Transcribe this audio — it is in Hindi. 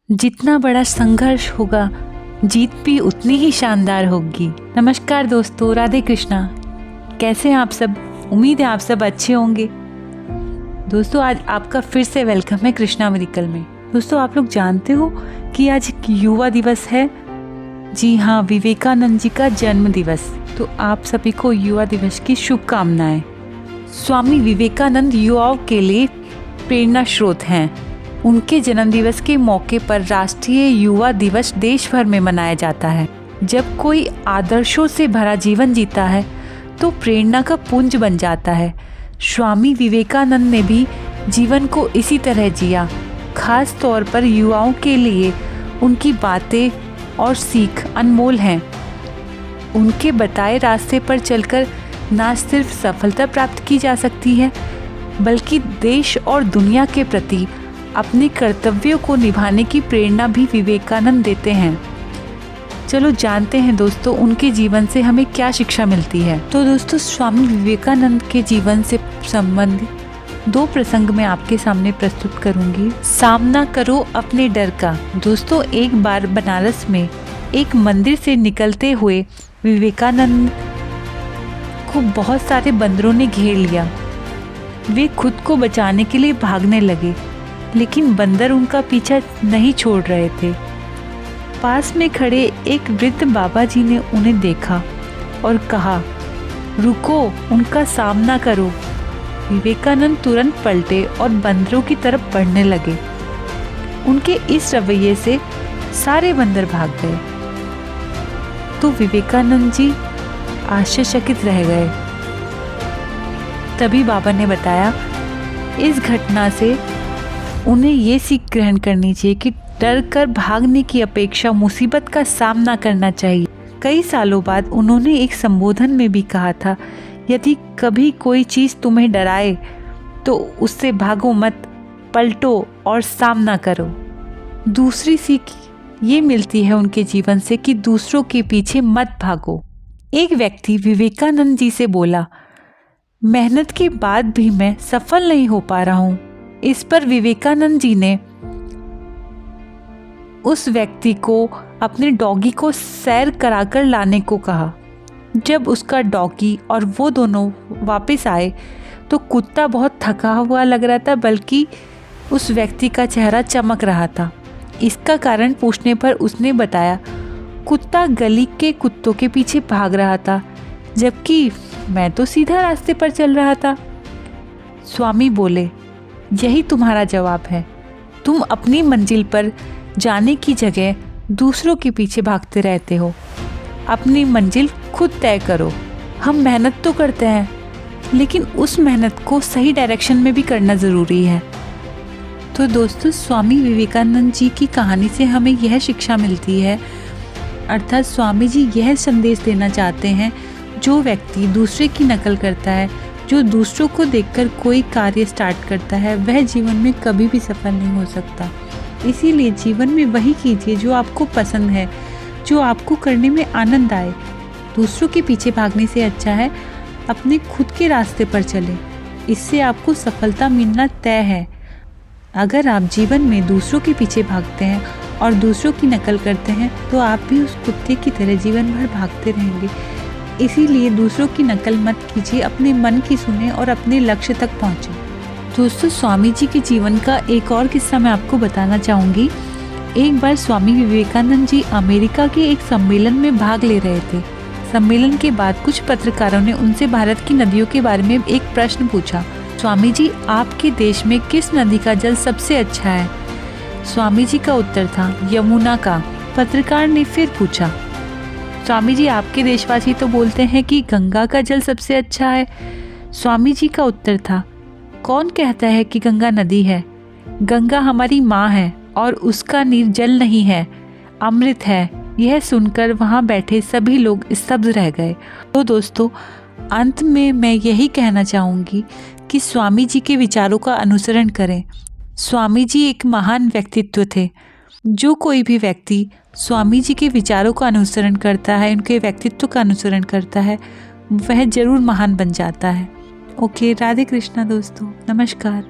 जितना बड़ा संघर्ष होगा, जीत भी उतनी ही शानदार होगी। नमस्कार दोस्तों, राधे कृष्णा। कैसे हैं आप सब? उम्मीद है आप सब अच्छे होंगे। दोस्तों, आज आपका फिर से वेलकम है कृष्णा मेडिकल में। दोस्तों, आप लोग जानते हो कि आज युवा दिवस है। जी हाँ, विवेकानंद जी का जन्म दिवस। तो आप सभी को युवा दिवस की शुभकामनाएं। स्वामी विवेकानंद युवाओं के लिए प्रेरणा स्रोत हैं। उनके जन्म दिवस के मौके पर राष्ट्रीय युवा दिवस देश भर में मनाया जाता है। जब कोई आदर्शों से भरा जीवन जीता है तो प्रेरणा का पुंज बन जाता है। स्वामी विवेकानंद ने भी जीवन को इसी तरह जिया। खास तौर पर युवाओं के लिए उनकी बातें और सीख अनमोल हैं। उनके बताए रास्ते पर चलकर न सिर्फ सफलता प्राप्त की जा सकती है, बल्कि देश और दुनिया के प्रति अपने कर्तव्यों को निभाने की प्रेरणा भी विवेकानंद देते हैं। चलो जानते हैं दोस्तों, उनके जीवन से हमें क्या शिक्षा मिलती है। तो दोस्तों, स्वामी विवेकानंद के जीवन से संबंधित 2 प्रसंग मैं आपके सामने प्रस्तुत करूंगी। सामना करो अपने डर का। दोस्तों, एक बार बनारस में एक मंदिर से निकलते हुए विवेकानंद को बहुत सारे बंदरों ने घेर लिया। वे खुद को बचाने के लिए भागने लगे, लेकिन बंदर उनका पीछा नहीं छोड़ रहे थे। पास में खड़े एक वृद्ध बाबा जी ने उन्हें देखा और कहा, रुको, उनका सामना करो। विवेकानंद तुरंत पलटे और बंदरों की तरफ बढ़ने लगे। उनके इस रवैये से सारे बंदर भाग गए। तो विवेकानंद जी आश्चर्यचकित रह गए। तभी बाबा ने बताया, इस घटना से उन्हें ये सीख ग्रहण करनी चाहिए कि डर कर भागने की अपेक्षा मुसीबत का सामना करना चाहिए। कई सालों बाद उन्होंने एक संबोधन में भी कहा था, यदि कभी कोई चीज़ तुम्हें डराए तो उससे भागो मत, पलटो और सामना करो। दूसरी सीख ये मिलती है उनके जीवन से कि दूसरों के पीछे मत भागो। एक व्यक्ति विवेकानंद जी से बोला, मेहनत के बाद भी मैं सफल नहीं हो पा रहा हूँ। इस पर विवेकानंद जी ने उस व्यक्ति को अपने डॉगी को सैर कराकर लाने को कहा। जब उसका डॉगी और वो दोनों वापस आए तो कुत्ता बहुत थका हुआ लग रहा था, बल्कि उस व्यक्ति का चेहरा चमक रहा था। इसका कारण पूछने पर उसने बताया, कुत्ता गली के कुत्तों के पीछे भाग रहा था, जबकि मैं तो सीधा रास्ते पर चल रहा था। स्वामी बोले, यही तुम्हारा जवाब है। तुम अपनी मंजिल पर जाने की जगह दूसरों के पीछे भागते रहते हो। अपनी मंजिल खुद तय करो। हम मेहनत तो करते हैं, लेकिन उस मेहनत को सही डायरेक्शन में भी करना ज़रूरी है। तो दोस्तों, स्वामी विवेकानंद जी की कहानी से हमें यह शिक्षा मिलती है, अर्थात स्वामी जी यह संदेश देना चाहते हैं, जो व्यक्ति दूसरे की नकल करता है, जो दूसरों को देखकर कोई कार्य स्टार्ट करता है, वह जीवन में कभी भी सफल नहीं हो सकता। इसीलिए जीवन में वही कीजिए जो आपको पसंद है, जो आपको करने में आनंद आए। दूसरों के पीछे भागने से अच्छा है अपने खुद के रास्ते पर चले। इससे आपको सफलता मिलना तय है। अगर आप जीवन में दूसरों के पीछे भागते हैं और दूसरों की नकल करते हैं, तो आप भी उस कुत्ते की तरह जीवन भर भागते रहेंगे। इसीलिए दूसरों की नकल मत कीजिए, अपने मन की सुने और अपने लक्ष्य तक पहुँचे। दोस्तों, स्वामी जी के जीवन का एक और किस्सा मैं आपको बताना चाहूँगी। एक बार स्वामी विवेकानंद जी अमेरिका के एक सम्मेलन में भाग ले रहे थे। सम्मेलन के बाद कुछ पत्रकारों ने उनसे भारत की नदियों के बारे में एक प्रश्न पूछा। स्वामी जी, आपके देश में किस नदी का जल सबसे अच्छा है? स्वामी जी का उत्तर था, यमुना का। पत्रकार ने फिर पूछा, स्वामी जी, आपके देशवासी तो बोलते हैं कि गंगा का जल सबसे अच्छा है। स्वामी जी का उत्तर था, कौन कहता है कि गंगा नदी है? गंगा हमारी माँ है और उसका नीर जल नहीं है, अमृत है। यह सुनकर वहाँ बैठे सभी लोग स्तब्ध रह गए। तो दोस्तों, अंत में मैं यही कहना चाहूँगी कि स्वामी जी के विचारों का अनुसरण करें। स्वामी जी एक महान व्यक्तित्व थे। जो कोई भी व्यक्ति स्वामी जी के विचारों का अनुसरण करता है, उनके व्यक्तित्व का अनुसरण करता है, वह जरूर महान बन जाता है। ओके, राधे कृष्णा दोस्तों, नमस्कार।